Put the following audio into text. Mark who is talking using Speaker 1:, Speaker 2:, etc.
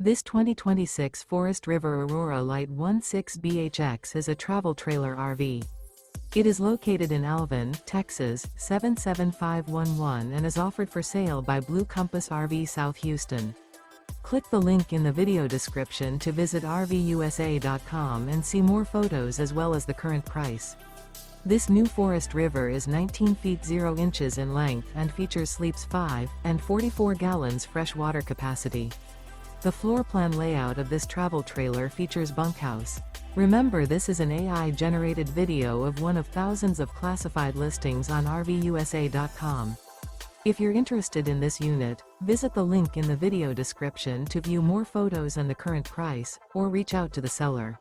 Speaker 1: This 2026 Forest River Aurora Light 16BHX is a travel trailer RV. It is located in Alvin, Texas, 77511 and is offered for sale by Blue Compass RV South Houston. Click the link in the video description to visit RVUSA.com and see more photos as well as the current price. This new Forest River is 19 feet 0 inches in length and features sleeps 5 and 44 gallons fresh water capacity. The floor plan layout of this travel trailer features bunkhouse. Remember, this is an AI-generated video of one of thousands of classified listings on RVUSA.com. If you're interested in this unit, visit the link in the video description to view more photos and the current price, or reach out to the seller.